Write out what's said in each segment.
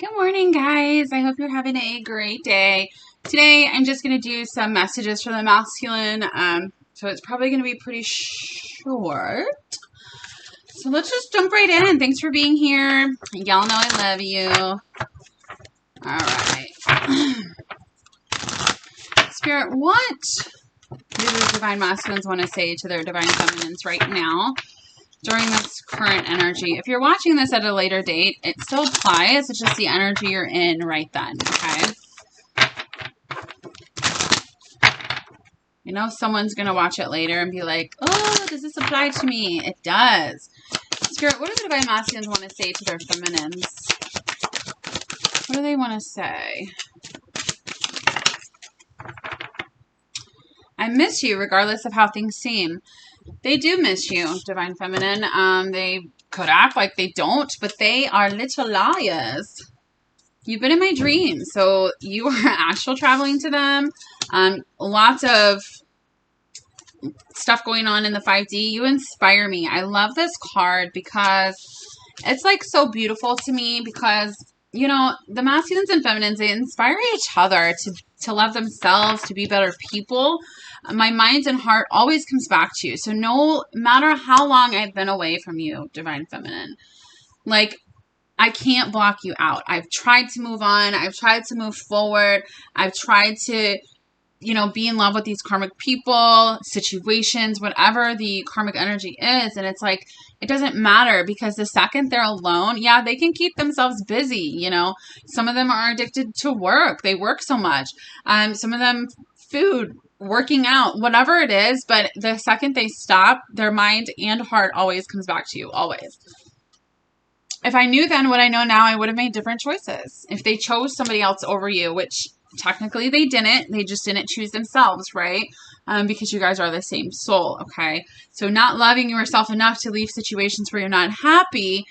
Good morning, guys. I hope you're having a great day. Today, I'm just going to do some messages for the masculine, so it's probably going to be pretty short. So let's just jump right in. Thanks for being here. Y'all know I love you. All right. Spirit, what do the divine masculines want to say to their divine feminines right now during this current energy? If you're watching this at a later date, it still applies. It's just the energy you're in right then, okay? You know, someone's going to watch it later and be like, oh, does this apply to me? It does. Spirit, what do the divine masculines want to say to their feminines? What do they want to say? I miss you regardless of how things seem. They do miss you, divine feminine. They could act like they don't, but they are little liars. You've been in my dreams, so you are astral traveling to them. Lots of stuff going on in the 5D. You inspire me. I love this card because it's like so beautiful to me because, you know, the masculines and feminines, they inspire each other to love themselves, to be better people. My mind and heart always comes back to you. So no matter how long I've been away from you, divine feminine, like, I can't block you out. I've tried to move on. I've tried to move forward. I've tried to, you know, be in love with these karmic people, situations, whatever the karmic energy is. And it's like, it doesn't matter because the second they're alone, yeah, they can keep themselves busy. You know, some of them are addicted to work. They work so much. Some of them food, working out, whatever it is. But the second they stop, their mind and heart always comes back to you, always. If I knew then what I know now, I would have made different choices. If they chose somebody else over you, which technically they didn't. They just didn't choose themselves, right? Because you guys are the same soul, okay? So not loving yourself enough to leave situations where you're not happy,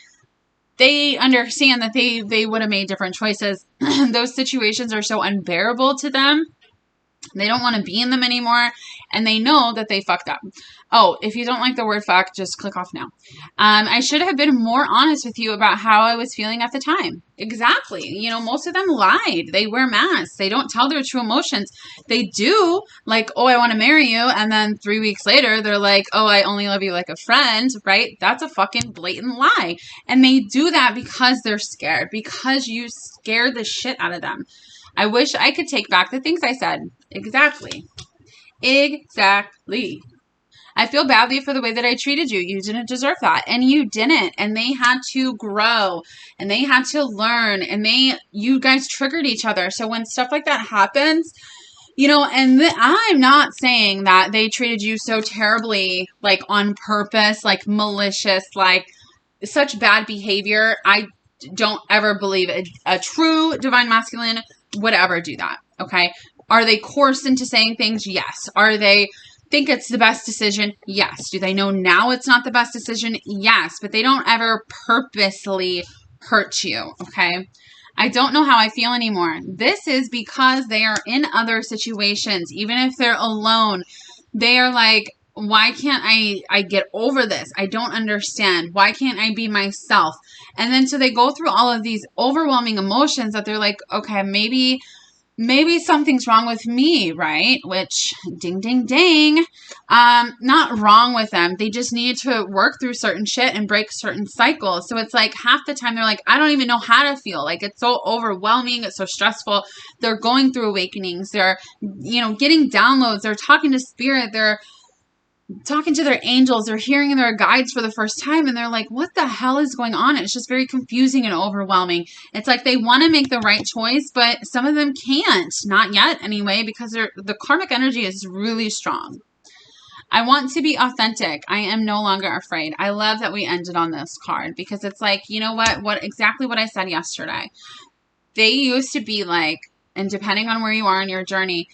they understand that they would have made different choices. Those situations are so unbearable to them. They don't want to be in them anymore, and they know that they fucked up. Oh, if you don't like the word fuck, just click off now. I should have been more honest with you about how I was feeling at the time. Exactly. You know, most of them lied. They wear masks. They don't tell their true emotions. They do, like, oh, I want to marry you, and then 3 weeks later, they're like, oh, I only love you like a friend, right? That's a fucking blatant lie. And they do that because they're scared, because you scared the shit out of them. I wish I could take back the things I said. Exactly. Exactly. I feel badly for the way that I treated you. You didn't deserve that. And you didn't. And they had to grow. And they had to learn. And you guys triggered each other. So when stuff like that happens, you know, and I'm not saying that they treated you so terribly, like on purpose, like malicious, like such bad behavior. I don't ever believe a true divine masculine would ever do that, okay? Are they coerced into saying things? Yes. Are they think it's the best decision? Yes. Do they know now it's not the best decision? Yes. But they don't ever purposely hurt you, okay? I don't know how I feel anymore. This is because they are in other situations. Even if they're alone, they are like, why can't I get over this? I don't understand. Why can't I be myself? And then so they go through all of these overwhelming emotions that they're like, okay, maybe something's wrong with me, right? Which, ding, ding, ding. Not wrong with them. They just need to work through certain shit and break certain cycles. So it's like half the time they're like, I don't even know how to feel. Like, it's so overwhelming. It's so stressful. They're going through awakenings. They're, you know, getting downloads. They're talking to spirit. They're talking to their angels. They're hearing their guides for the first time, and they're like, what the hell is going on? It's just very confusing and overwhelming. It's like they want to make the right choice, but some of them can't. Not yet, anyway, because the karmic energy is really strong. I want to be authentic. I am no longer afraid. I love that we ended on this card because it's like, you know what exactly what I said yesterday. They used to be like, and depending on where you are in your journey,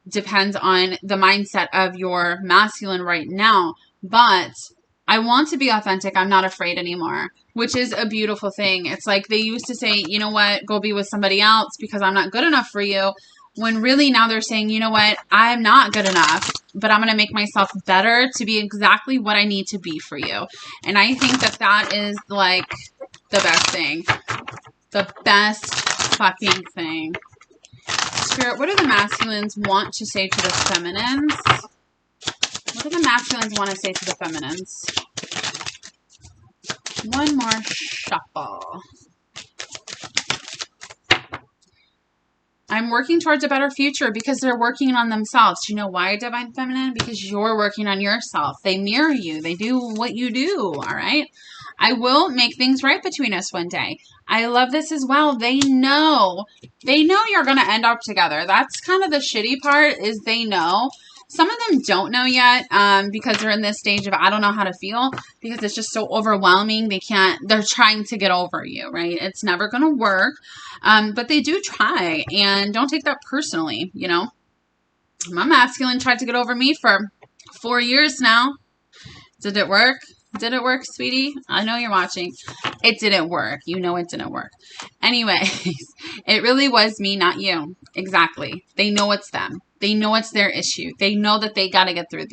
depends on the mindset of your masculine right now. But I want to be authentic. I'm not afraid anymore, which is a beautiful thing. It's like they used to say, you know what, go be with somebody else because I'm not good enough for you. When really now they're saying, you know what, I'm not good enough, but I'm going to make myself better to be exactly what I need to be for you. And I think that that is like the best thing. The best fucking thing. Spirit, what do the masculines want to say to the feminines? What do the masculines want to say to the feminines? One more shuffle. I'm working towards a better future because they're working on themselves. Do you know why, Divine Feminine? Because you're working on yourself. They mirror you. They do what you do, all right? I will make things right between us one day. I love this as well. They know you're going to end up together. That's kind of the shitty part, is they know. Some of them don't know yet because they're in this stage of I don't know how to feel, because it's just so overwhelming. They're trying to get over you, right? It's never going to work. But they do try, and don't take that personally, you know. My masculine tried to get over me for 4 years now. Did it work? Did it work, sweetie? I know you're watching. It didn't work. You know it didn't work. Anyways, it really was me, not you. Exactly. They know it's them. They know it's their issue. They know that they got to get through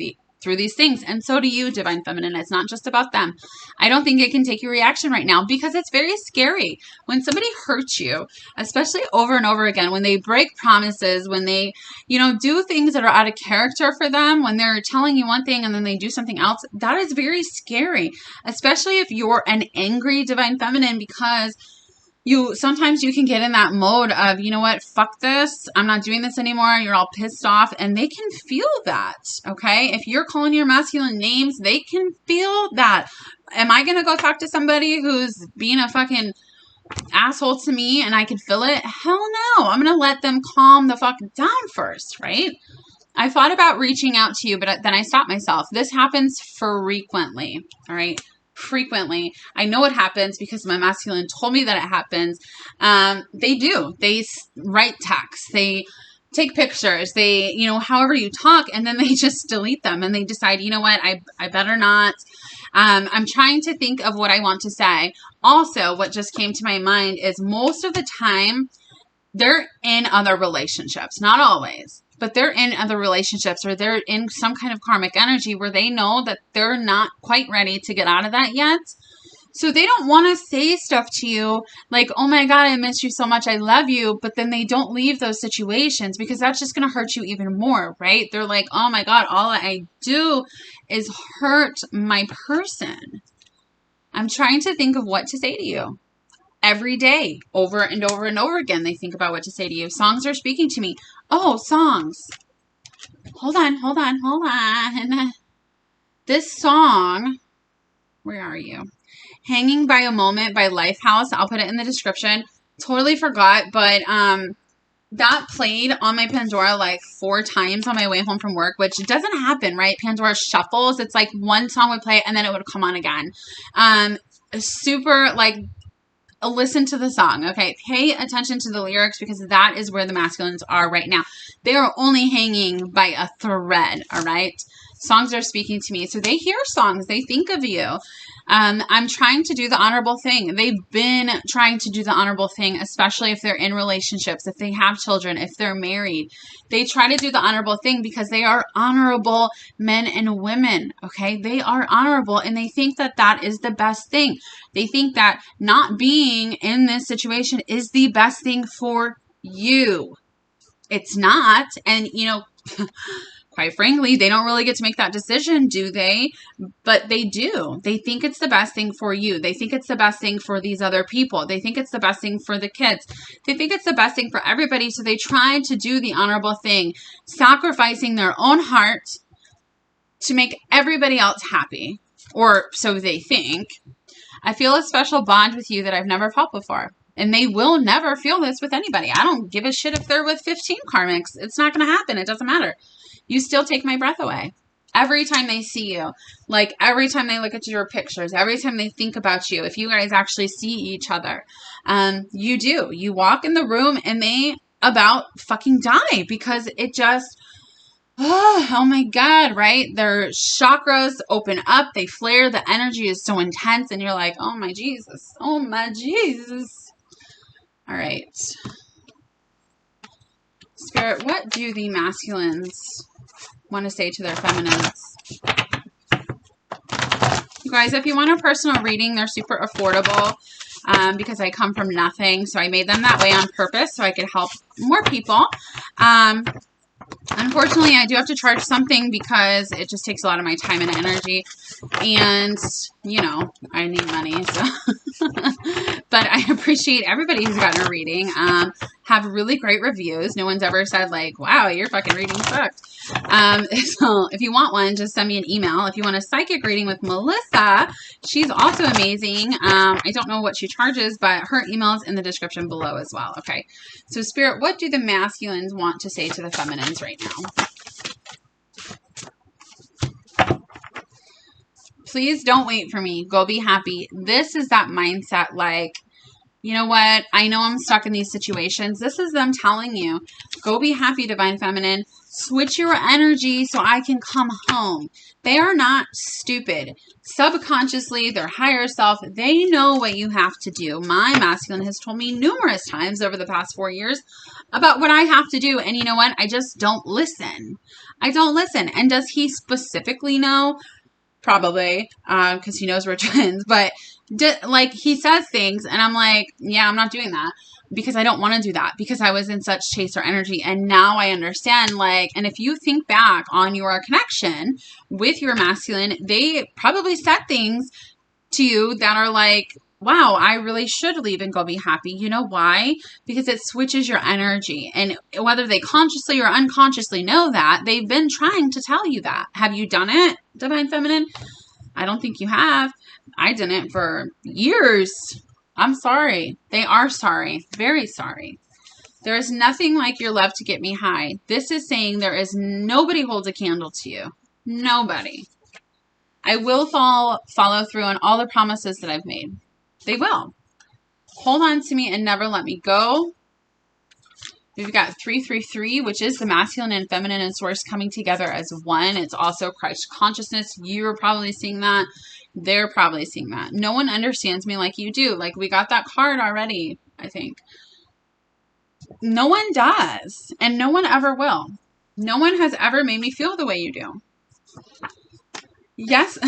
these things. And so do you, Divine Feminine. It's not just about them. I don't think it can take your reaction right now, because it's very scary when somebody hurts you, especially over and over again, when they break promises, when they, do things that are out of character for them, when they're telling you one thing and then they do something else. That is very scary, especially if you're an angry Divine Feminine, because sometimes you can get in that mode of, you know what, fuck this, I'm not doing this anymore. You're all pissed off, and they can feel that, okay? If you're calling your masculine names, they can feel that. Am I going to go talk to somebody who's being a fucking asshole to me and I can feel it? Hell no. I'm going to let them calm the fuck down first, right? I thought about reaching out to you, but then I stopped myself. This happens frequently, all right? Frequently. I know it happens because my masculine told me that it happens. They do. They write texts. They take pictures. They, however you talk, and then they just delete them and they decide, you know what, I better not. I'm trying to think of what I want to say. Also, what just came to my mind is most of the time they're in other relationships, not always. But they're in other relationships, or they're in some kind of karmic energy where they know that they're not quite ready to get out of that yet. So they don't want to say stuff to you like, oh my God, I miss you so much, I love you. But then they don't leave those situations because that's just going to hurt you even more, right? They're like, oh my God, all I do is hurt my person. I'm trying to think of what to say to you. Every day, over and over and over again, they think about what to say to you. Songs are speaking to me. Oh, songs. Hold on. This song, where are you? Hanging by a Moment by LifeHouse. I'll put it in the description. Totally forgot, but that played on my Pandora like 4 times on my way home from work, which doesn't happen, right? Pandora shuffles. It's like one song would play and then it would come on again. Super like... Listen to the song, okay? Pay attention to the lyrics, because that is where the masculines are right now. They are only hanging by a thread, all right? Songs are speaking to me. So they hear songs. They think of you. I'm trying to do the honorable thing. They've been trying to do the honorable thing, especially if they're in relationships, if they have children, if they're married. They try to do the honorable thing because they are honorable men and women, okay? They are honorable, and they think that that is the best thing. They think that not being in this situation is the best thing for you. It's not. And, quite frankly, they don't really get to make that decision, do they? But they do. They think it's the best thing for you. They think it's the best thing for these other people. They think it's the best thing for the kids. They think it's the best thing for everybody. So they try to do the honorable thing, sacrificing their own heart to make everybody else happy. Or so they think. I feel a special bond with you that I've never felt before. And they will never feel this with anybody. I don't give a shit if they're with 15 karmics. It's not going to happen. It doesn't matter. You still take my breath away. Every time they see you, like every time they look at your pictures, every time they think about you, if you guys actually see each other, you do. You walk in the room and they about fucking die, because it just, oh my God, right? Their chakras open up, they flare, the energy is so intense, and you're like, oh my Jesus, oh my Jesus. All right. Spirit, what do the masculines want to say to their feminines? You guys, if you want a personal reading, they're super affordable. because I come from nothing. So I made them that way on purpose so I could help more people. Unfortunately, I do have to charge something because it just takes a lot of my time and energy. And, you know, I need money. So, but I appreciate everybody who's gotten a reading. Have really great reviews. No one's ever said like, wow, your fucking reading sucked. So if you want one, just send me an email. If you want a psychic reading with Melissa, she's also amazing. I don't know what she charges, but her email's in the description below as well. Okay. So Spirit, what do the masculines want to say to the feminines right now? Please don't wait for me. Go be happy. This is that mindset like, you know what? I know I'm stuck in these situations. This is them telling you, go be happy, Divine Feminine. Switch your energy so I can come home. They are not stupid. Subconsciously, their higher self, they know what you have to do. My masculine has told me numerous times over the past 4 years about what I have to do. And you know what? I just don't listen. I don't listen. And does he specifically know? Probably, because he knows we're twins, but like he says things and I'm like, yeah, I'm not doing that because I don't want to do that because I was in such chaser energy. And now I understand, like, and if you think back on your connection with your masculine, they probably said things to you that are like, wow, I really should leave and go be happy. You know why? Because it switches your energy. And whether they consciously or unconsciously know that, they've been trying to tell you that. Have you done it, Divine Feminine? I don't think you have. I didn't for years. I'm sorry. They are sorry. Very sorry. There is nothing like your love to get me high. This is saying there is nobody holds a candle to you. Nobody. I will follow through on all the promises that I've made. They will. Hold on to me and never let me go. We've got 333, which is the masculine and feminine and source coming together as one. It's also Christ consciousness. You're probably seeing that. They're probably seeing that. No one understands me like you do. Like we got that card already, I think. No one does. And no one ever will. No one has ever made me feel the way you do. Yes.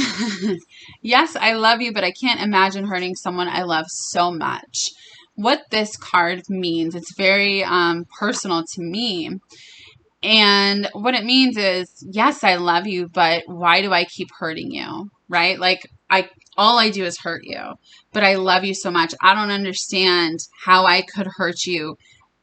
Yes, I love you, but I can't imagine hurting someone I love so much. What this card means, it's very personal to me. And what it means is, yes, I love you, but why do I keep hurting you? Right? Like all I do is hurt you, but I love you so much. I don't understand how I could hurt you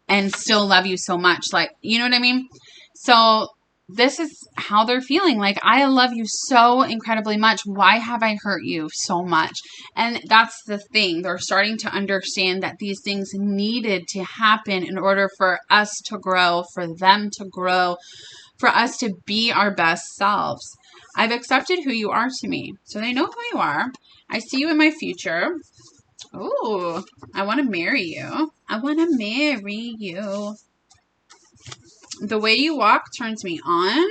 and still love you so much. Like, you know what I mean? So this is how they're feeling. Like, I love you so incredibly much. Why have I hurt you so much? And that's the thing. They're starting to understand that these things needed to happen in order for us to grow, for them to grow, for us to be our best selves. I've accepted who you are to me. So they know who you are. I see you in my future. Oh, I want to marry you. I want to marry you. The way you walk turns me on.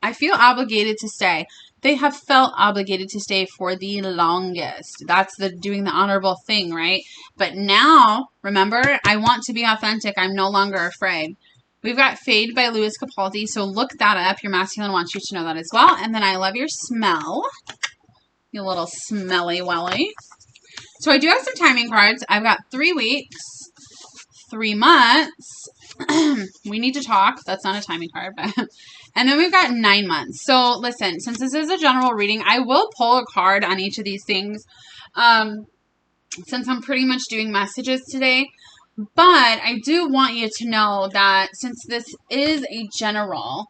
I feel obligated to stay. They have felt obligated to stay for the longest. That's the doing the honorable thing, right? But now, remember, I want to be authentic. I'm no longer afraid. We've got Fade by Louis Capaldi, so look that up. Your masculine wants you to know that as well. And then I love your smell. You little smelly welly. So I do have some timing cards. I've got 3 weeks, 3 months. We need to talk. That's not a timing card. But and then we've got 9 months. So listen, since this is a general reading, I will pull a card on each of these things. Since I'm pretty much doing messages today. But I do want you to know that since this is a general,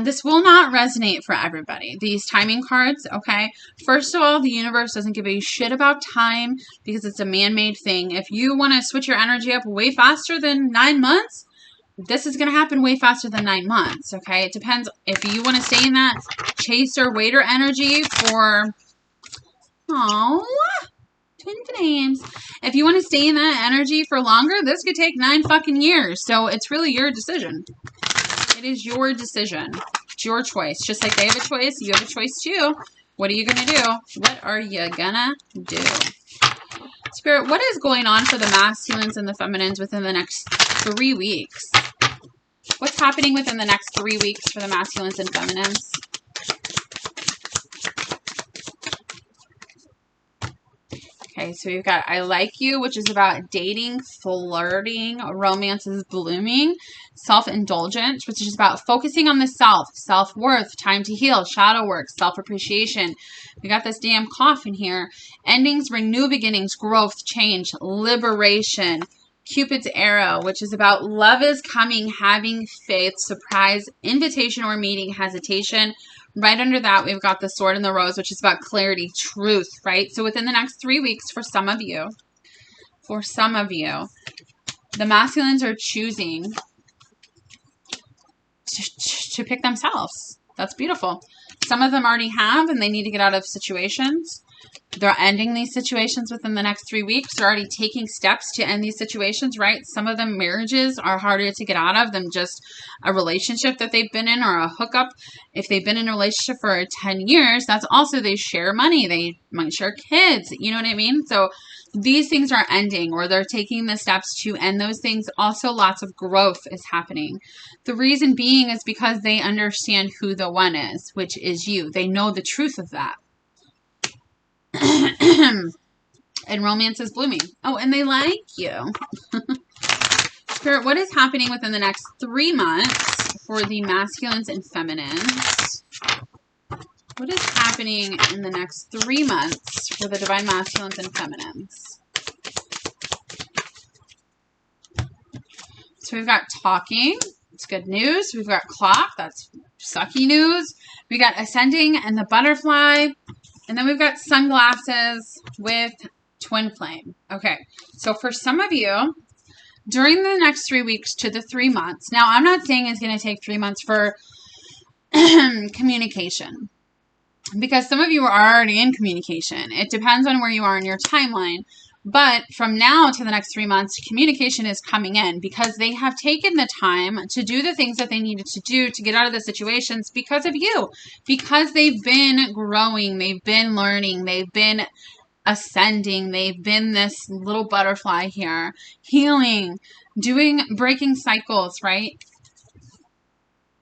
this will not resonate for everybody. These timing cards, okay? First of all, the universe doesn't give a shit about time because it's a man-made thing. If you want to switch your energy up way faster than 9 months, this is going to happen way faster than 9 months, okay? It depends if you want to stay in that chaser, waiter energy for, twin flames. If you want to stay in that energy for longer, this could take 9 fucking years. So it's really your decision. It is your decision. It's your choice. Just like they have a choice, you have a choice too. What are you going to do? What are you gonna do? Spirit, what is going on for the masculines and the feminines within the next 3 weeks? What's happening within the next 3 weeks for the masculines and feminines? Okay, so we've got I like you, which is about dating, flirting, romance is blooming, self-indulgence, which is about focusing on the self, self-worth, time to heal, shadow work, self-appreciation. We got this damn cough in here. Endings bring new beginnings, growth, change, liberation. Cupid's arrow, which is about love is coming, having faith, surprise, invitation or meeting, hesitation. Right under that, we've got the sword and the rose, which is about clarity, truth, right? So within the next 3 weeks, for some of you, the masculines are choosing to pick themselves. That's beautiful. Some of them already have, and they need to get out of situations. They're ending these situations within the next 3 weeks. They're already taking steps to end these situations, right? Some of them marriages are harder to get out of than just a relationship that they've been in or a hookup. If they've been in a relationship for 10 years, that's also they share money. They might share kids. You know what I mean? So these things are ending, or they're taking the steps to end those things. Also, lots of growth is happening. The reason being is because they understand who the one is, which is you. They know the truth of that. And romance is blooming. Oh, and they like you. Spirit, what is happening within the next 3 months for the masculines and feminines? What is happening in the next 3 months for the divine masculines and feminines? So we've got talking. It's good news. We've got clock. That's sucky news. We got ascending and the butterfly. And then we've got sunglasses with twin flame. Okay, so for some of you, during the next 3 weeks to the 3 months, now I'm not saying it's going to take 3 months for communication, because some of you are already in communication. It depends on where you are in your timeline. But from now to the next 3 months, communication is coming in because they have taken the time to do the things that they needed to do to get out of the situations because of you. Because they've been growing, they've been learning, they've been ascending, they've been this little butterfly here, healing, breaking cycles, right?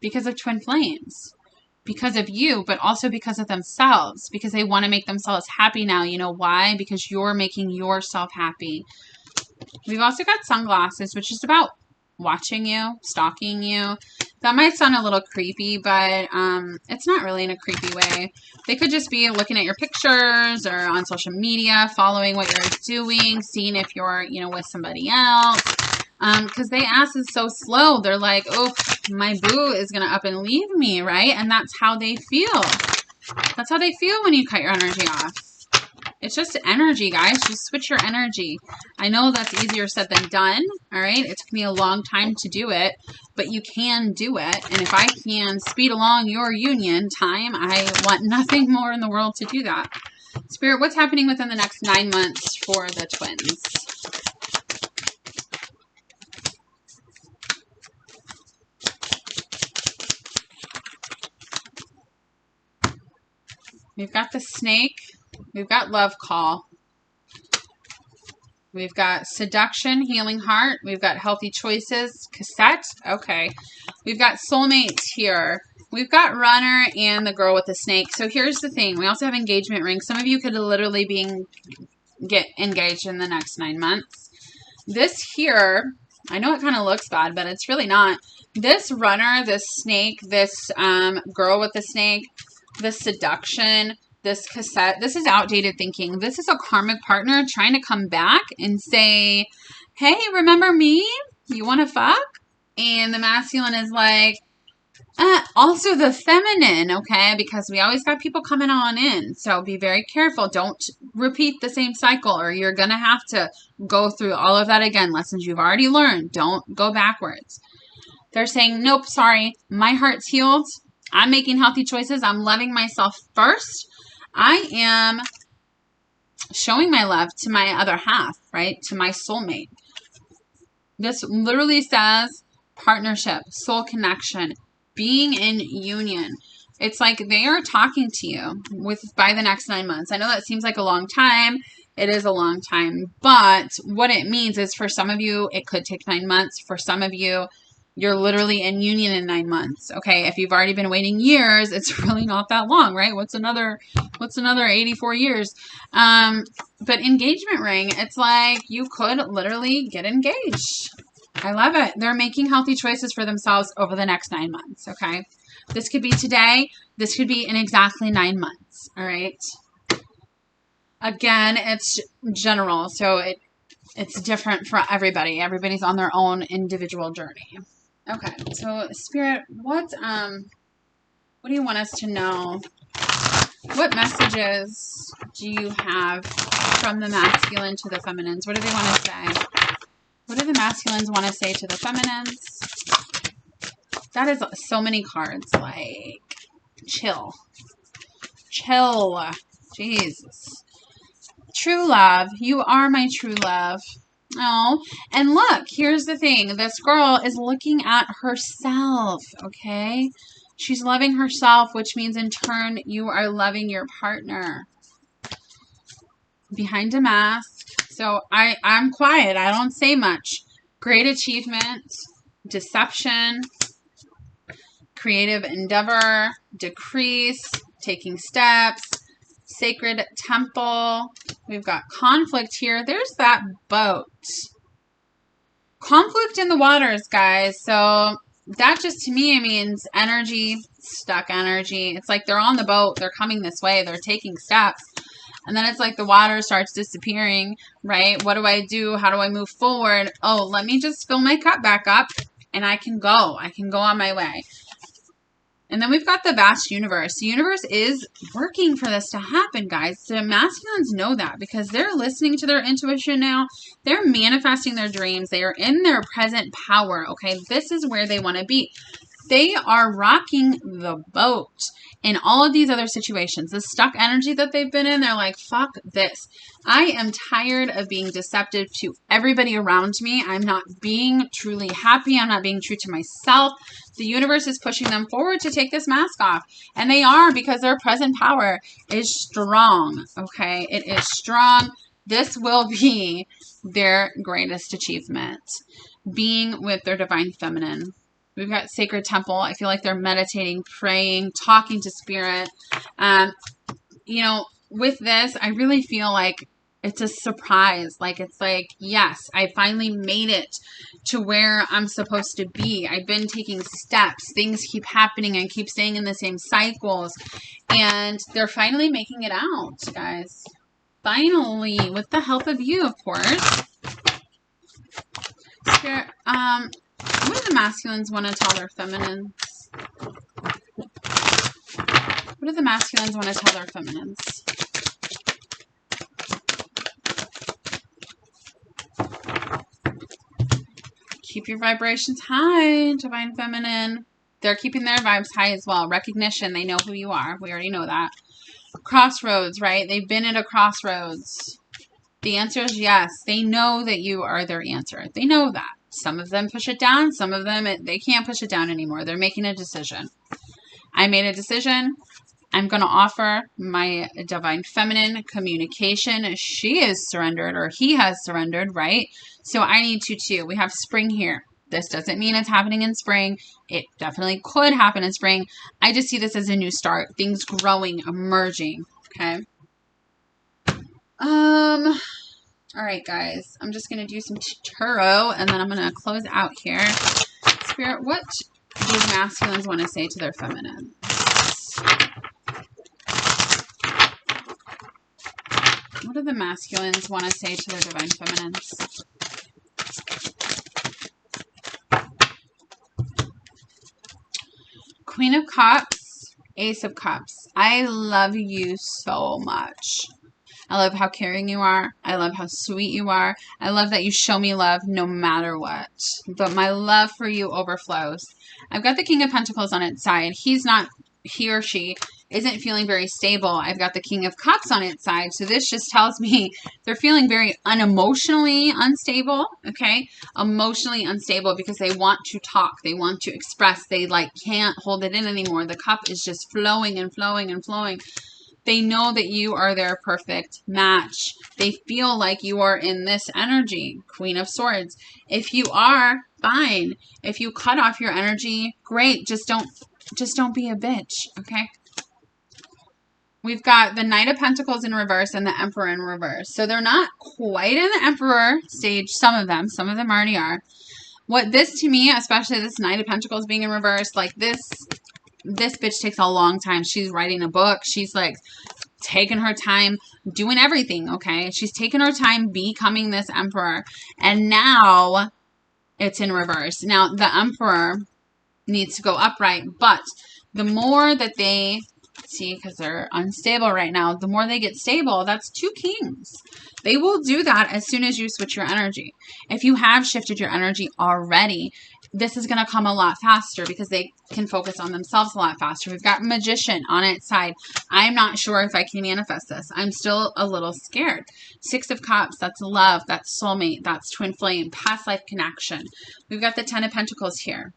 Because of twin flames. Because of you, but also because of themselves, because they want to make themselves happy now. You know why? Because you're making yourself happy. We've also got sunglasses, which is about watching you, stalking you. That might sound a little creepy, but it's not really in a creepy way. They could just be looking at your pictures or on social media, following what you're doing, seeing if you're, with somebody else. Because they ass is so slow. They're like, oh, my boo is going to up and leave me, right? And that's how they feel. That's how they feel when you cut your energy off. It's just energy, guys. Just switch your energy. I know that's easier said than done, all right? It took me a long time to do it, but you can do it. And if I can speed along your union time, I want nothing more in the world to do that. Spirit, what's happening within the next 9 months for the twins? We've got the snake. We've got love call. We've got seduction, healing heart. We've got healthy choices, cassette. Okay. We've got soulmates here. We've got runner and the girl with the snake. So here's the thing. We also have engagement ring. Some of you could literally get engaged in the next 9 months. This here, I know it kind of looks bad, but it's really not. This runner, this snake, this girl with the snake, this seduction, this cassette, this is outdated thinking. This is a karmic partner trying to come back and say, hey, remember me? You want to fuck? And the masculine is like, also the feminine, okay? Because we always got people coming on in. So be very careful. Don't repeat the same cycle, or you're going to have to go through all of that again. Lessons you've already learned. Don't go backwards. They're saying, nope, sorry. My heart's healed. I'm making healthy choices. I'm loving myself first. I am showing my love to my other half, right? To my soulmate. This literally says partnership, soul connection, being in union. It's like they are talking to you by the next 9 months. I know that seems like a long time. It is a long time. But what it means is for some of you, it could take 9 months. For some of you, You're literally in union in 9 months. Okay. If you've already been waiting years, it's really not that long, right? What's another 84 years? But engagement ring, it's like you could literally get engaged. I love it. They're making healthy choices for themselves over the next 9 months. Okay. This could be today. This could be in exactly 9 months. All right. Again, it's general. So it's different for everybody. Everybody's on their own individual journey. Okay, so Spirit, what do you want us to know? What messages do you have from the masculine to the feminines? What do they want to say? What do the masculines want to say to the feminines? That is so many cards. Like, chill. Chill. Jesus. True love. You are my true love. Oh, and look, here's the thing. This girl is looking at herself, okay? She's loving herself, which means in turn, you are loving your partner. Behind a mask. So I'm quiet. I don't say much. Great achievement, deception, creative endeavor, decrease, taking steps, sacred temple. We've got conflict here. There's that boat. Conflict in the waters, guys. So that just to me means energy, stuck energy. It's like they're on the boat. They're coming this way. They're taking steps. And then it's like the water starts disappearing, right? What do I do? How do I move forward? Oh, let me just fill my cup back up and I can go. I can go on my way. And then we've got the vast universe. The universe is working for this to happen, guys. The masculines know that because they're listening to their intuition now. They're manifesting their dreams. They are in their present power, okay? This is where they want to be. They are rocking the boat in all of these other situations. The stuck energy that they've been in, they're like, fuck this. I am tired of being deceptive to everybody around me. I'm not being truly happy. I'm not being true to myself. The universe is pushing them forward to take this mask off. And they are, because their present power is strong. Okay, it is strong. This will be their greatest achievement. Being with their divine feminine. We've got sacred temple. I feel like they're meditating, praying, talking to spirit. You know, with this, I really feel like it's a surprise. Like, it's like, yes, I finally made it to where I'm supposed to be. I've been taking steps. Things keep happening. I keep staying in the same cycles. And they're finally making it out, guys. Finally, with the help of you, of course. Spirit, what do the masculines want to tell their feminines? What do the masculines want to tell their feminines? Keep your vibrations high, divine feminine. They're keeping their vibes high as well. Recognition, they know who you are. We already know that. Crossroads, right? They've been at a crossroads. The answer is yes. They know that you are their answer. They know that. Some of them push it down. Some of them, they can't push it down anymore. They're making a decision. I made a decision. I'm going to offer my divine feminine communication. She is surrendered, or he has surrendered, right? So I need to too. We have spring here. This doesn't mean it's happening in spring. It definitely could happen in spring. I just see this as a new start. Things growing, emerging. Okay. All right, guys. I'm just going to do some tarot, and then I'm going to close out here. Spirit, what do the masculines want to say to their feminines? What do the masculines want to say to their divine feminines? Queen of Cups, Ace of Cups. I love you so much. I love how caring you are. I love how sweet you are. I love that you show me love no matter what. But my love for you overflows. I've got the King of Pentacles on its side. He or she isn't feeling very stable. I've got the King of Cups on its side. So this just tells me they're feeling very unemotionally unstable. Okay. Emotionally unstable because they want to talk. They want to express. They like can't hold it in anymore. The cup is just flowing and flowing and flowing. They know that you are their perfect match. They feel like you are in this energy, Queen of Swords. If you are, fine. If you cut off your energy, great. Just don't be a bitch, okay? We've got the Knight of Pentacles in reverse and the Emperor in reverse. So they're not quite in the Emperor stage, some of them already are. What this to me, especially this Knight of Pentacles being in reverse, like this bitch takes a long time. She's writing a book. She's like taking her time doing everything, okay? She's taking her time becoming this Emperor. And now it's in reverse. Now the Emperor needs to go upright, but the more that they see, because they're unstable right now, the more they get stable, that's 2 kings. They will do that as soon as you switch your energy. If you have shifted your energy already, this is going to come a lot faster because they can focus on themselves a lot faster. We've got Magician on its side. I'm not sure if I can manifest this. I'm still a little scared. 6 of Cups, that's love, that's soulmate, that's twin flame, past life connection. We've got the 10 of Pentacles here.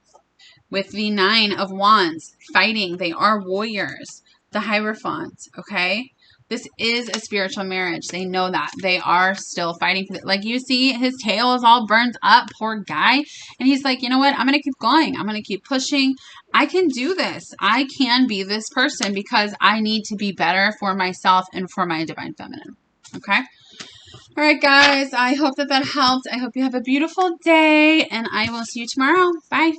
With the 9 of Wands, fighting. They are warriors. The Hierophant, okay? This is a spiritual marriage. They know that. They are still fighting for it. Like, you see, his tail is all burnt up. Poor guy. And he's like, you know what? I'm going to keep going. I'm going to keep pushing. I can do this. I can be this person because I need to be better for myself and for my divine feminine. Okay? All right, guys. I hope that helped. I hope you have a beautiful day. And I will see you tomorrow. Bye.